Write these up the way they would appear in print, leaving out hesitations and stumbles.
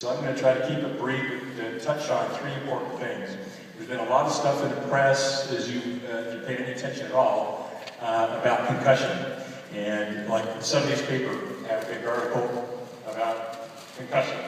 So I'm going to try to keep it brief to touch on three important things. There's been a lot of stuff in the press, as if you paid any attention at all, about concussion. And like Sunday's paper had a big article about concussion,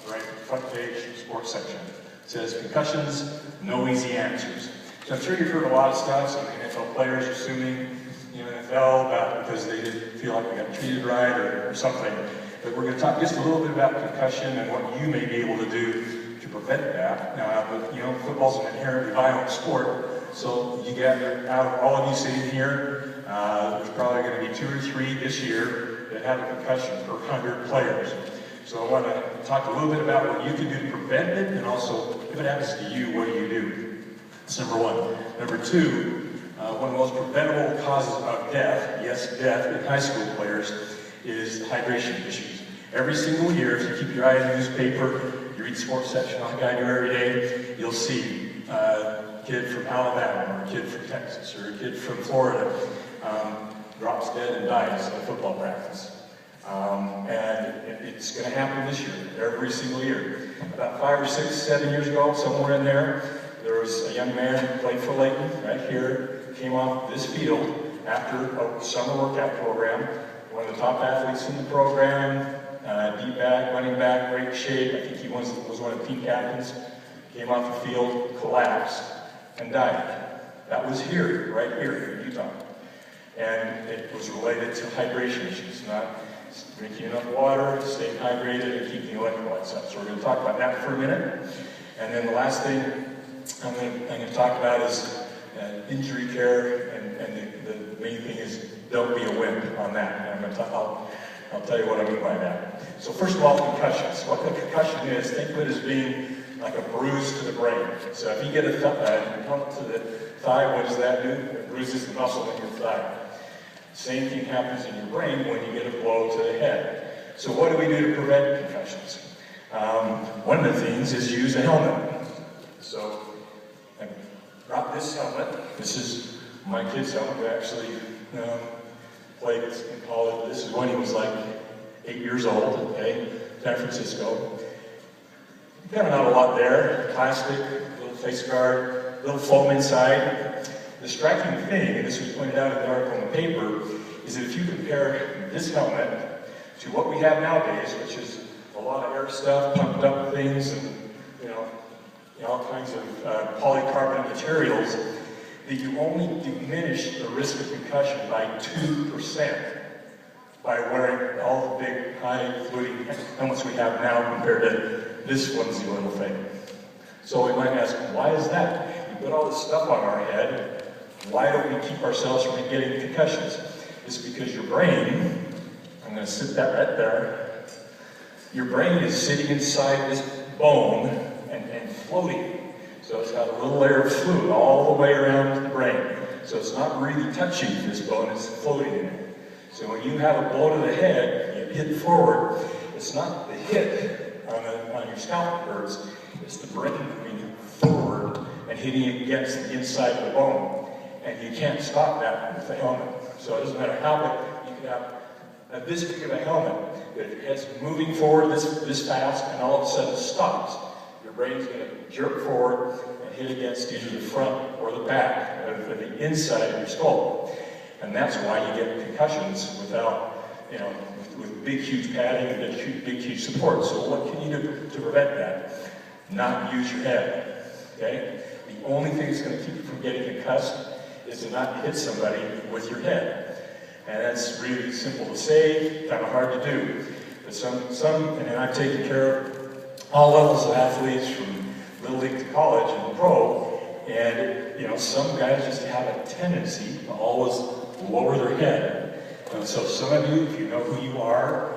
right? Front page, sports section. It says, concussions, no easy answers. So I'm sure you've heard a lot of stuff. Some NFL players are suing the NFL about because they didn't feel like they got treated right or something. But we're going to talk just a little bit about concussion and what you may be able to do to prevent that. But football's an inherently violent sport, so you gather out of all of you sitting here, there's probably going to be 2 or 3 this year that have a concussion per 100 players. So I want to talk a little bit about what you can do to prevent it, and also if it happens to you, what do you do? That's number one. Number two, one of the most preventable causes of death, yes, death in high school players, is hydration issues. Every single year, if you keep your eye on the newspaper, you read the sports section on the guide every day, you'll see a kid from Alabama, or a kid from Texas, or a kid from Florida drops dead and dies at football practice. And it's going to happen this year, every single year. About 5 or 6, 7 years ago, somewhere in there was a young man who played for Layton, right here, came off this field after a summer workout program. One of the top athletes in the program, deep back, running back, great shape. I think he was one of the team captains. Came off the field, collapsed, and died. That was here, right here in Utah. And it was related to hydration issues, not drinking enough water, staying hydrated, and keeping the electrolytes up. So we're going to talk about that for a minute. And then the last thing I'm going to talk about is injury care, and the main thing is don't be a wimp on that. And I'll tell you what I mean by that. So first of all, concussions. What a concussion is, think of it as being like a bruise to the brain. So if you get a helmet to the thigh, what does that do? It bruises the muscle in your thigh. Same thing happens in your brain when you get a blow to the head. So what do we do to prevent concussions? One of the things is use a helmet. So I brought this helmet. This is my kid's helmet. We actually played in college. This is when he was like 8 years old, okay? San Francisco. Kind of not a lot there. Plastic, little face guard, little foam inside. The striking thing, and this was pointed out in the article in the paper, is that if you compare this helmet to what we have nowadays, which is a lot of air stuff, pumped up things, and all kinds of polycarbonate materials, that you only diminish the risk of concussion by 2% by wearing all the big, high-fluting helmets we have now compared to this onesie little thing. So we might ask, why is that? We put all this stuff on our head. Why don't we keep ourselves from getting concussions? It's because your brain, I'm going to sit that right there, your brain is sitting inside this bone and floating. So it's got a little layer of fluid all the way around the brain. So it's not really touching this bone, it's floating in it. So when you have a blow to the head, you hit forward, it's not the hit on your scalp that hurts, it's the brain moving forward and hitting against the inside of the bone. And you can't stop that with the helmet. So it doesn't matter how big, you can have this big of a helmet, but if your head's moving forward this fast and all of a sudden stops, your brain's going to jerk forward and hit against either the front or the back of the inside of your skull. And that's why you get concussions without, with big, huge padding and big, huge support. So what can you do to prevent that? Not use your head, okay? The only thing that's going to keep you from getting concussed is to not hit somebody with your head. And that's really simple to say, kind of hard to do. But and I've taken care of all levels of athletes from little league to college and pro, and some guys just have a tendency to always lower their head. And so some of you, if you know who you are,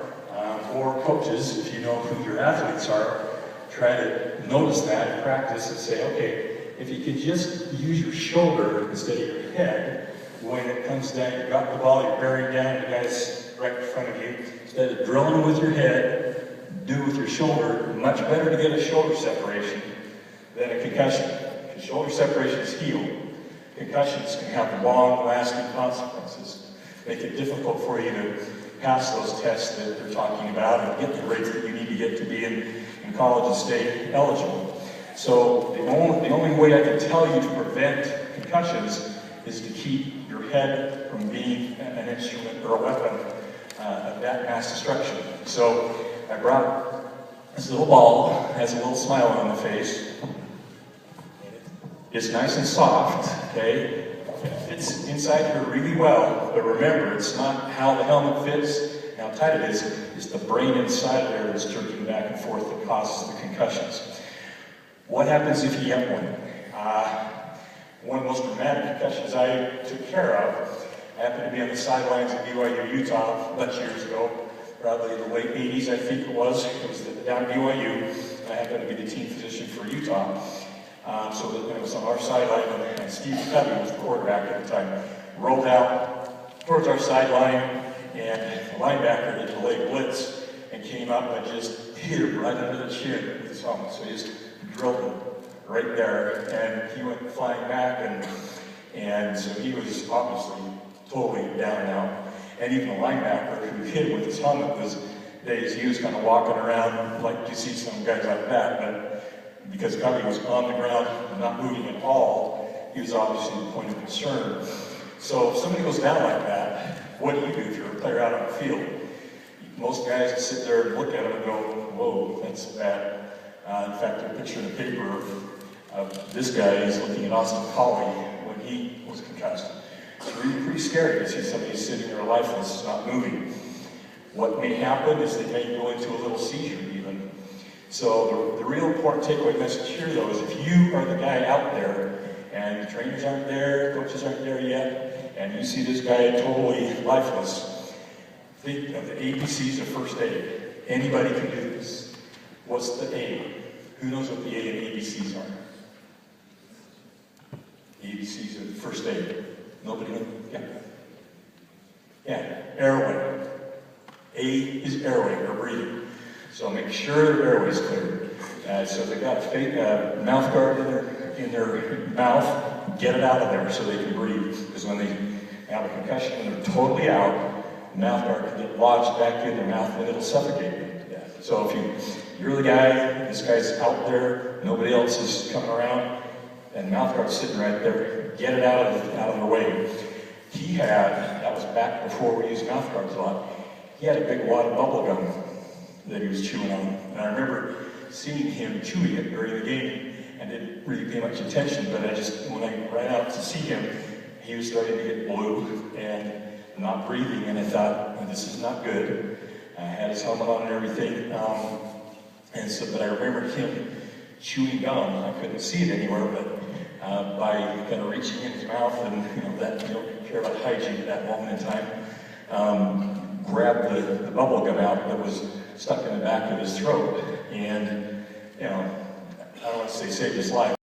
or coaches, if you know who your athletes are, try to notice that in practice and say, okay, if you could just use your shoulder instead of your head, when it comes down, you got the ball, you're bearing down, the guy's right in front of you, instead of drilling with your head, do with your shoulder. Much better to get a shoulder separation than a concussion. Because shoulder separations heal. Concussions can have long-lasting consequences. Make it difficult for you to pass those tests that they're talking about and get the grades that you need to get to be in college and stay eligible. So the only way I can tell you to prevent concussions is to keep your head from being an instrument or a weapon of that mass destruction. So I brought this little ball, has a little smile on the face. It's nice and soft, okay? It fits inside here really well, but remember, it's not how the helmet fits, how tight it is, it's the brain inside there that's jerking back and forth that causes the concussions. What happens if you get one? One of the most dramatic concussions I took care of, I happened to be on the sidelines at BYU, Utah, a bunch of years ago, probably in the late 80s, I think it was. It was down at BYU, and I happened to be the team physician for Utah. So it was on our sideline, and Steve Covey was the quarterback at the time. Rolled out towards our sideline, and the linebacker did the leg blitz and came up and just hit him right under the chin with his helmet. So he just drilled him right there, and he went flying back, and so he was obviously totally down and out. And even the linebacker who hit him with his helmet was dazed. He was kind of walking around like you see some guys like that, but because Covey was on the ground and not moving at all, he was obviously the point of concern. So if somebody goes down like that, what do you do if you're a player out on the field? Most guys sit there and look at him and go, whoa, that's bad. In fact, there's a picture in the paper of this guy. He's looking at Austin Collie when he was concussed. It's really pretty scary to see somebody sitting there lifeless, not moving. What may happen is they may go into a little seizure even. So the real important takeaway message here, though, is if you are the guy out there and the trainers aren't there, coaches aren't there yet, and you see this guy totally lifeless, think of the ABCs of first aid. Anybody can do this. What's the A? Who knows what the A and ABCs are? The ABCs of first aid. Nobody knows? Yeah. Yeah, airway. A is airway, or breathing. So make sure their airway is clear. So they've got a mouth guard in their mouth, get it out of there so they can breathe. Because when they have a concussion and they're totally out, the mouth guard can get lodged back in their mouth and it'll suffocate them to death. So if you're the guy, this guy's out there, nobody else is coming around, and the mouth guard's sitting right there, get it out of their way. That was back before we used mouth guards a lot, he had a big wad of bubble gum that he was chewing on. And I remember seeing him chewing it during the game and didn't really pay much attention, but when I ran out to see him, he was starting to get blue and not breathing, and I thought, well, this is not good. I had his helmet on and everything, but I remember him chewing gum. I couldn't see it anywhere, but by kind of reaching in his mouth and that you don't care about hygiene at that moment in time, grabbed the bubble gum out that was stuck in the back of his throat, and I don't want to say saved his life.